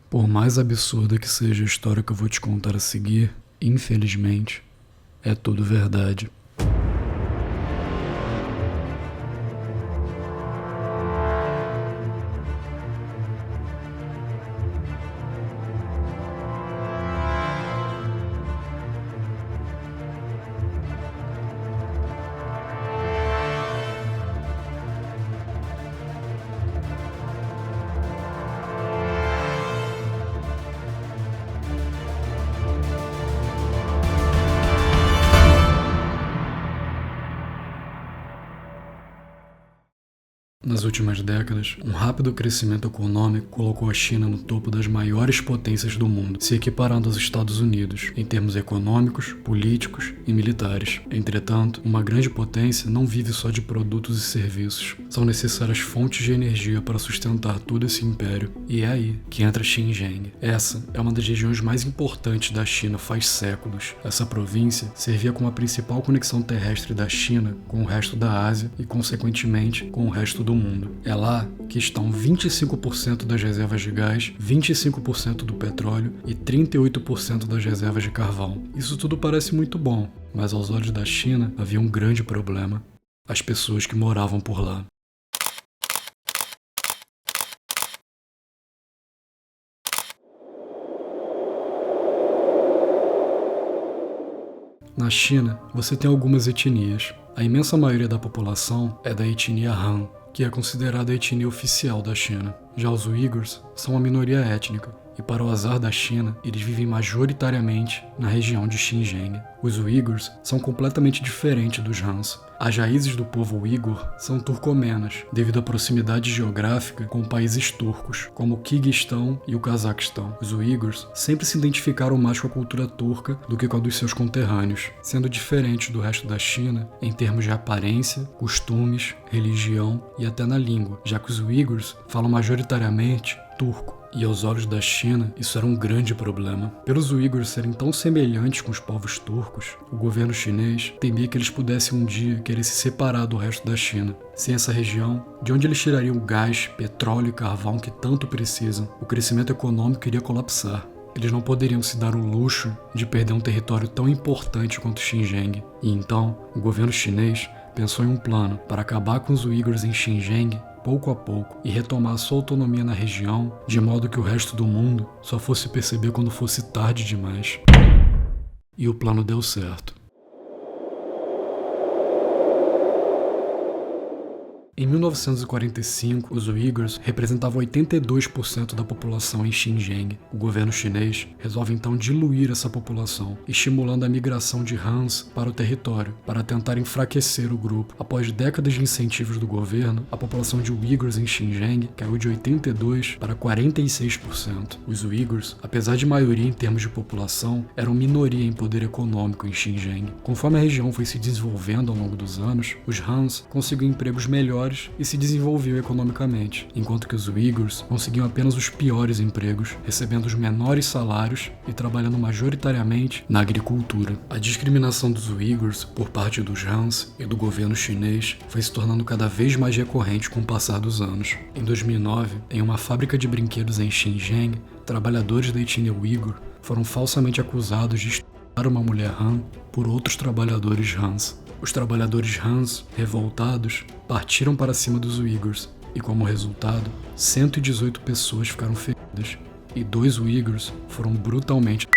Por mais absurda que seja a história que eu vou te contar a seguir, infelizmente, é tudo verdade. Nas últimas décadas, um rápido crescimento econômico colocou a China no topo das maiores potências do mundo, se equiparando aos Estados Unidos em termos econômicos, políticos e militares. Entretanto, uma grande potência não vive só de produtos e serviços. São necessárias fontes de energia para sustentar todo esse império, e é aí que entra Xinjiang. Essa é uma das regiões mais importantes da China faz séculos. Essa província servia como a principal conexão terrestre da China com o resto da Ásia e, consequentemente, com o resto do mundo. É lá que estão 25% das reservas de gás, 25% do petróleo e 38% das reservas de carvão. Isso tudo parece muito bom, mas aos olhos da China havia um grande problema: as pessoas que moravam por lá. Na China, você tem algumas etnias. A imensa maioria da população é da etnia Han, que é considerada a etnia oficial da China. Já os Uigurs são uma minoria étnica, e para o azar da China, eles vivem majoritariamente na região de Xinjiang. Os Uigurs são completamente diferentes dos Hans. As raízes do povo Uigur são turcomenas, devido à proximidade geográfica com países turcos, como o Quirguistão e o Cazaquistão. Os Uigurs sempre se identificaram mais com a cultura turca do que com a dos seus conterrâneos, sendo diferentes do resto da China em termos de aparência, costumes, religião e até na língua, já que os Uigurs falam majoritariamente turco. E aos olhos da China, isso era um grande problema. Pelos Uigurs serem tão semelhantes com os povos turcos, o governo chinês temia que eles pudessem um dia querer se separar do resto da China. Sem essa região, de onde eles tirariam o gás, petróleo e carvão que tanto precisam, o crescimento econômico iria colapsar. Eles não poderiam se dar o luxo de perder um território tão importante quanto Xinjiang. E então, o governo chinês pensou em um plano para acabar com os Uigurs em Xinjiang pouco a pouco e retomar sua autonomia na região, de modo que o resto do mundo só fosse perceber quando fosse tarde demais. E o plano deu certo. Em 1945, os Uigurs representavam 82% da população em Xinjiang. O governo chinês resolve então diluir essa população, estimulando a migração de Hans para o território, para tentar enfraquecer o grupo. Após décadas de incentivos do governo, a população de Uigurs em Xinjiang caiu de 82% para 46%. Os Uigurs, apesar de maioria em termos de população, eram minoria em poder econômico em Xinjiang. Conforme a região foi se desenvolvendo ao longo dos anos, os Hans conseguiam empregos melhores e se desenvolveu economicamente, enquanto que os Uigurs conseguiam apenas os piores empregos, recebendo os menores salários e trabalhando majoritariamente na agricultura. A discriminação dos Uigurs por parte dos Hans e do governo chinês foi se tornando cada vez mais recorrente com o passar dos anos. Em 2009, em uma fábrica de brinquedos em Xinjiang, trabalhadores da etnia Uigur foram falsamente acusados de estuprar uma mulher Han por outros trabalhadores Hans. Os trabalhadores Hans, revoltados, partiram para cima dos Uigurs e, como resultado, 118 pessoas ficaram feridas e 2 Uigurs foram brutalmente.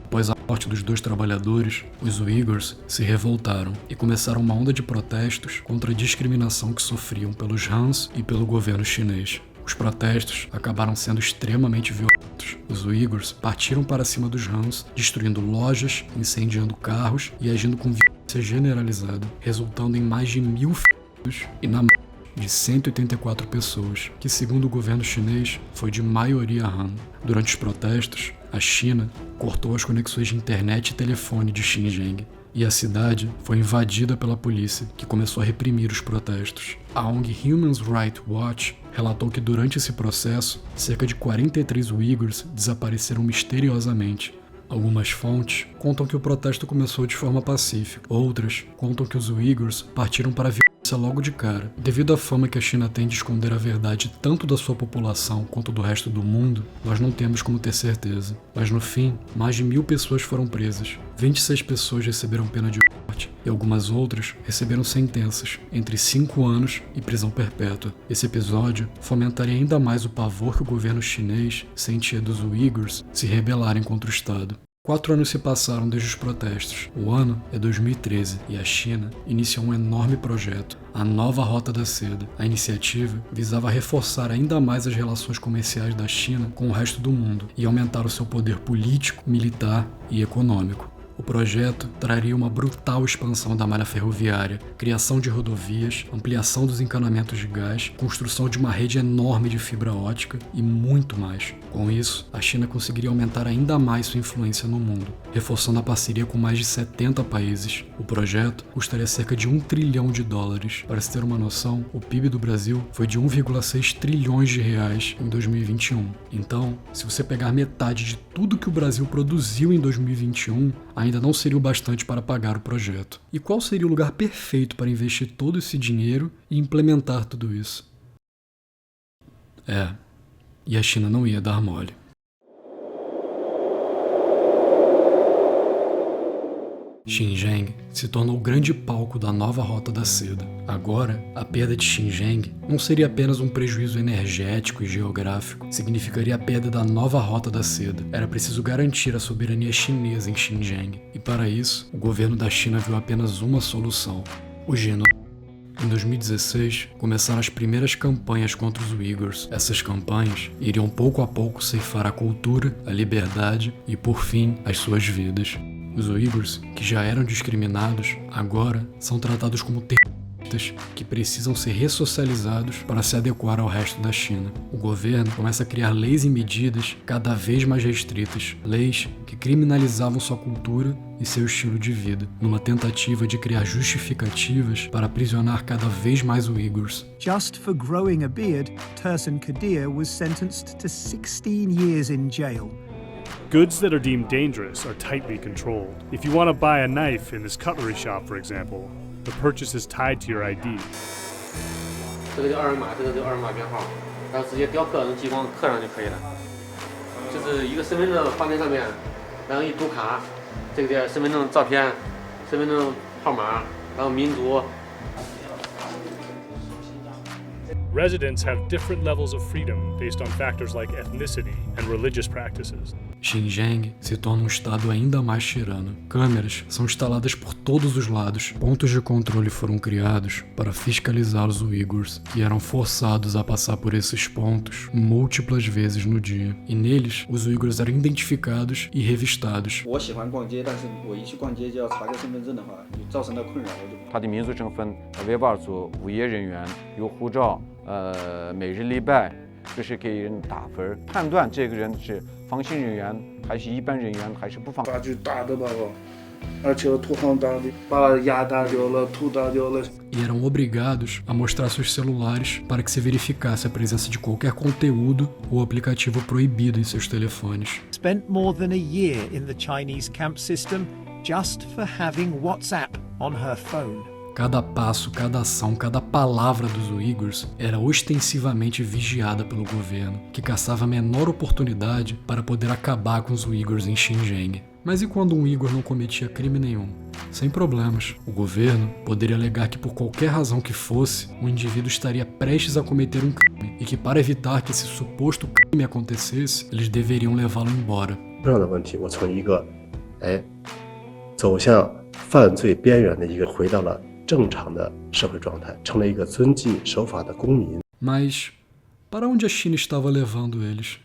Após a morte dos 2 trabalhadores, os Uigurs se revoltaram e começaram uma onda de protestos contra a discriminação que sofriam pelos Hans e pelo governo chinês. Os protestos acabaram sendo extremamente violentos. Os Uigurs partiram para cima dos Hans, destruindo lojas, incendiando carros e agindo com violência generalizada, resultando em mais de 1.000 feridos e na morte de 184 pessoas, que segundo o governo chinês foi de maioria Han. Durante os protestos, a China cortou as conexões de internet e telefone de Xinjiang, e a cidade foi invadida pela polícia, que começou a reprimir os protestos. A ONG Human Rights Watch relatou que durante esse processo, cerca de 43 Uigurs desapareceram misteriosamente. Algumas fontes contam que o protesto começou de forma pacífica, outras contam que os Uigurs partiram para a violência logo de cara. Devido à fama que a China tem de esconder a verdade tanto da sua população quanto do resto do mundo, nós não temos como ter certeza. Mas no fim, mais de 1000 pessoas foram presas, 26 pessoas receberam pena de morte e algumas outras receberam sentenças entre 5 anos e prisão perpétua. Esse episódio fomentaria ainda mais o pavor que o governo chinês sentia dos uigures se rebelarem contra o Estado. 4 anos se passaram desde os protestos. O ano é 2013 e a China iniciou um enorme projeto, a Nova Rota da Seda. A iniciativa visava reforçar ainda mais as relações comerciais da China com o resto do mundo e aumentar o seu poder político, militar e econômico. O projeto traria uma brutal expansão da malha ferroviária, criação de rodovias, ampliação dos encanamentos de gás, construção de uma rede enorme de fibra ótica e muito mais. Com isso, a China conseguiria aumentar ainda mais sua influência no mundo, reforçando a parceria com mais de 70 países. O projeto custaria cerca de US$ 1 trilhão. Para se ter uma noção, o PIB do Brasil foi de 1,6 trilhões de reais em 2021. Então, se você pegar metade de tudo que o Brasil produziu em 2021, ainda não seria o bastante para pagar o projeto. E qual seria o lugar perfeito para investir todo esse dinheiro e implementar tudo isso? E a China não ia dar mole. Xinjiang se tornou o grande palco da nova Rota da Seda. Agora, a perda de Xinjiang não seria apenas um prejuízo energético e geográfico, significaria a perda da nova Rota da Seda. Era preciso garantir a soberania chinesa em Xinjiang, e para isso, o governo da China viu apenas uma solução: o genocídio. Em 2016, começaram as primeiras campanhas contra os uigures. Essas campanhas iriam pouco a pouco ceifar a cultura, a liberdade e, por fim, as suas vidas. Os uigures, que já eram discriminados, agora são tratados como terroristas que precisam ser ressocializados para se adequar ao resto da China. O governo começa a criar leis e medidas cada vez mais restritas, leis que criminalizavam sua cultura e seu estilo de vida, numa tentativa de criar justificativas para aprisionar cada vez mais uigures. Just for growing a beard, Tursun Kadir was sentenced to 16 years in jail. Goods that are deemed dangerous are tightly controlled. If you want to buy a knife in this cutlery shop, for example, the purchase is tied to your ID. 这个叫二维码，这个叫二维码编号，然后直接雕刻，用激光刻上就可以了。就是一个身份证画面上面，然后一读卡，这个叫身份证照片、身份证号码，然后民族。 Residents have different levels of freedom based on factors like ethnicity and religious practices. Xinjiang se torna um estado ainda mais tirano. Câmeras são instaladas por todos os lados. Pontos de controle foram criados para fiscalizar os uigures, que eram forçados a passar por esses pontos múltiplas vezes no dia. E neles, os uigures eram identificados e revistados. 我喜欢逛街，但是我一去逛街就要查个身份证的话，造成的困扰我就。他的民族身份、维吾尔族、无业人员、有护照、每日礼拜，这是给人打分，判断这个人是防行人员还是一般人员还是不防。把就打的吧我，而且土行打的，把牙打掉了，土打掉了。 E eram obrigados a mostrar seus celulares para que se verificasse a presença de qualquer conteúdo ou aplicativo proibido em seus telefones. Spent more than a year in the Chinese camp system just for having WhatsApp on her phone. Cada passo, cada ação, cada palavra dos uigures era ostensivamente vigiada pelo governo, que caçava a menor oportunidade para poder acabar com os uigures em Xinjiang. Mas e quando um uigur não cometia crime nenhum? Sem problemas. O governo poderia alegar que por qualquer razão que fosse, o indivíduo estaria prestes a cometer um crime e que para evitar que esse suposto crime acontecesse, eles deveriam levá-lo embora. 这样的问题，我从一个走向犯罪边缘的一个回到了 正常的社会状态，成了一个遵纪守法的公民。 Mas para onde a China estava levando eles?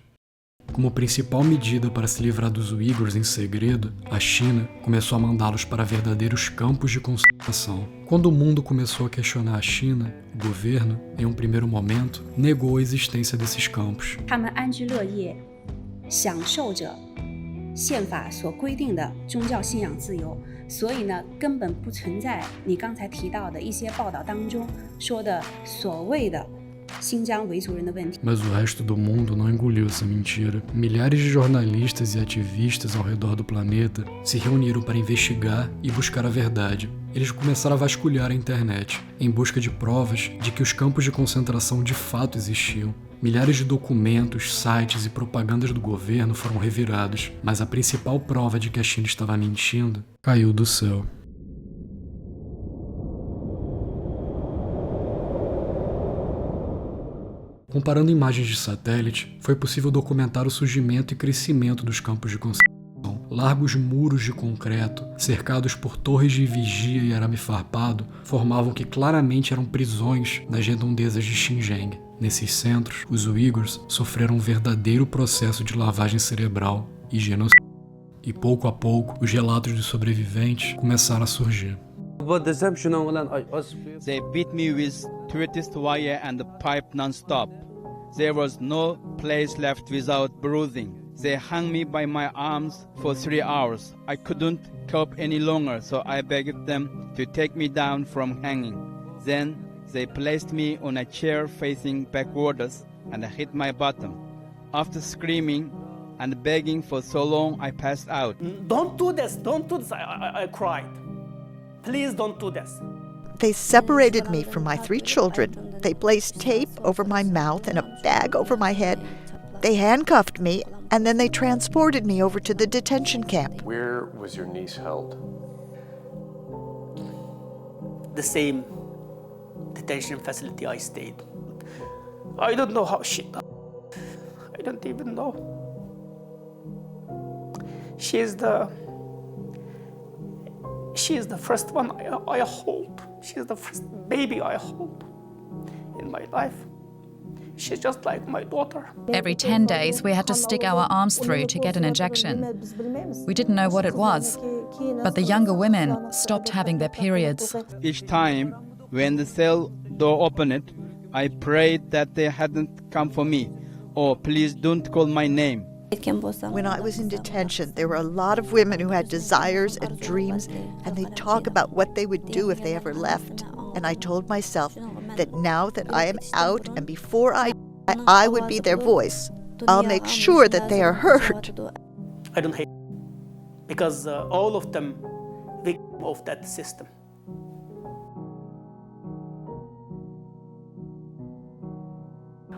Como principal medida para se livrar dos uigures em segredo, a China começou a mandá-los para verdadeiros campos de concentração. Quando o mundo começou a questionar a China, o governo, em um primeiro momento, negou a existência desses campos. 他们安居乐业，享受着宪法所规定的宗教信仰自由。 所以呢，根本不存在你刚才提到的一些报道当中说的所谓的新疆维族人的问题。 Mas o resto do mundo não engoliu essa mentira. Milhares de jornalistas e ativistas ao redor do planeta se reuniram para investigar e buscar a verdade. Eles começaram a vasculhar a internet, em busca de provas de que os campos de concentração de fato existiam. Milhares de documentos, sites e propagandas do governo foram revirados, mas a principal prova de que a China estava mentindo caiu do céu. Comparando imagens de satélite, foi possível documentar o surgimento e crescimento dos campos de concentração. Largos muros de concreto, cercados por torres de vigia e arame farpado, formavam o que claramente eram prisões nas redondezas de Xinjiang. Nesses centros, os Uigurs sofreram um verdadeiro processo de lavagem cerebral e genocídio. E pouco a pouco, os relatos dos sobreviventes começaram a surgir. They beat me with twisted wire and pipe non-stop. There was no place left without bruising. They hung me by my arms for 3 hours. I couldn't cope any longer, so I begged them to take me down from hanging. Then they placed me on a chair facing backwards and hit my bottom. After screaming and begging for so long, I passed out. Don't do this, don't do this, I cried. Please don't do this. They separated me from my 3 children. They placed tape over my mouth and a bag over my head. They handcuffed me, and then they transported me over to the detention camp. Where was your niece held? The same detention facility I stayed. I don't know how she died. I don't even know. She's the first one I hold. She's the first baby I hold in my life. She's just like my daughter. Every 10 days, we had to stick our arms through to get an injection. We didn't know what it was, but the younger women stopped having their periods. Each time when the cell door opened, I prayed that they hadn't come for me, or please don't call my name. When I was in detention, there were a lot of women who had desires and dreams, and they'd talk about what they would do if they ever left. And I told myself that now that I am out and before I would be their voice. I'll make sure that they are heard. I don't hate because all of them victim of that system.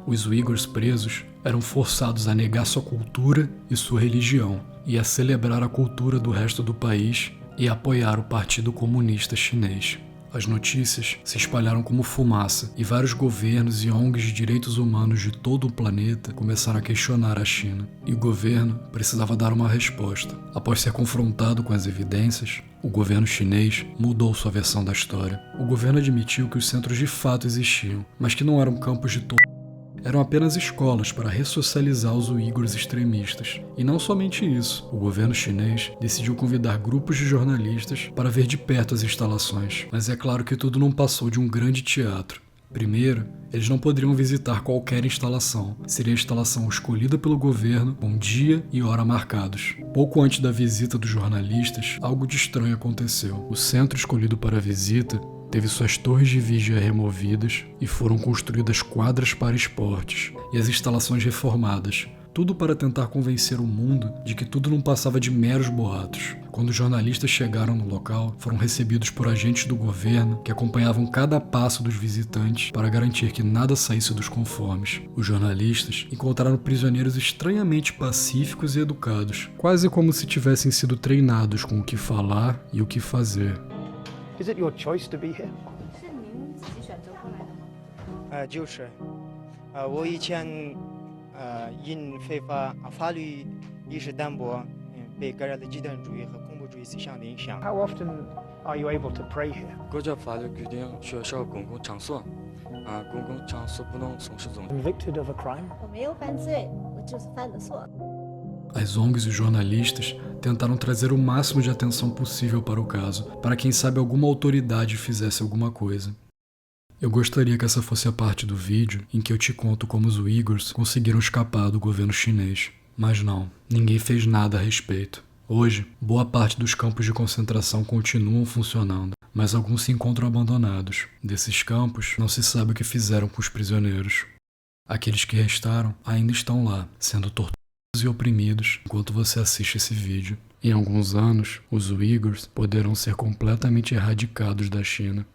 Os Uigurs presos eram forçados a negar sua cultura e sua religião, e a celebrar a cultura do resto do país e apoiar o Partido Comunista Chinês. As notícias se espalharam como fumaça, e vários governos e ONGs de direitos humanos de todo o planeta começaram a questionar a China. E o governo precisava dar uma resposta. Após ser confrontado com as evidências, o governo chinês mudou sua versão da história. O governo admitiu que os centros de fato existiam, mas que não eram campos de tortura. Eram apenas escolas para ressocializar os uigures extremistas. E não somente isso, o governo chinês decidiu convidar grupos de jornalistas para ver de perto as instalações. Mas é claro que tudo não passou de um grande teatro. Primeiro, eles não poderiam visitar qualquer instalação. Seria a instalação escolhida pelo governo, com dia e hora marcados. Pouco antes da visita dos jornalistas, algo de estranho aconteceu. O centro escolhido para a visita teve suas torres de vigia removidas e foram construídas quadras para esportes e as instalações reformadas, tudo para tentar convencer o mundo de que tudo não passava de meros boatos. Quando os jornalistas chegaram no local, foram recebidos por agentes do governo que acompanhavam cada passo dos visitantes para garantir que nada saísse dos conformes. Os jornalistas encontraram prisioneiros estranhamente pacíficos e educados, quase como se tivessem sido treinados com o que falar e o que fazer. Is it your choice to be here? 是您自己选择过来的吗？就是我以前因非法法律意识淡薄，被感染了极端主义和恐怖主义思想的影响。 How often are you able to pray here? 国家法律规定，学校公共场所，公共场所不能从事宗教。 Convicted of a crime? 我没有犯罪，我就是犯的错。 As ONGs e os jornalistas tentaram trazer o máximo de atenção possível para o caso, para quem sabe alguma autoridade fizesse alguma coisa. Eu gostaria que essa fosse a parte do vídeo em que eu te conto como os Uigurs conseguiram escapar do governo chinês. Mas não, ninguém fez nada a respeito. Hoje, boa parte dos campos de concentração continuam funcionando, mas alguns se encontram abandonados. Desses campos, não se sabe o que fizeram com os prisioneiros. Aqueles que restaram ainda estão lá, sendo torturados e oprimidos enquanto você assiste esse vídeo. Em alguns anos, os Uigurs poderão ser completamente erradicados da China.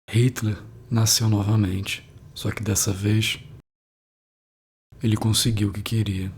Hitler nasceu novamente, só que dessa vez ele conseguiu o que queria.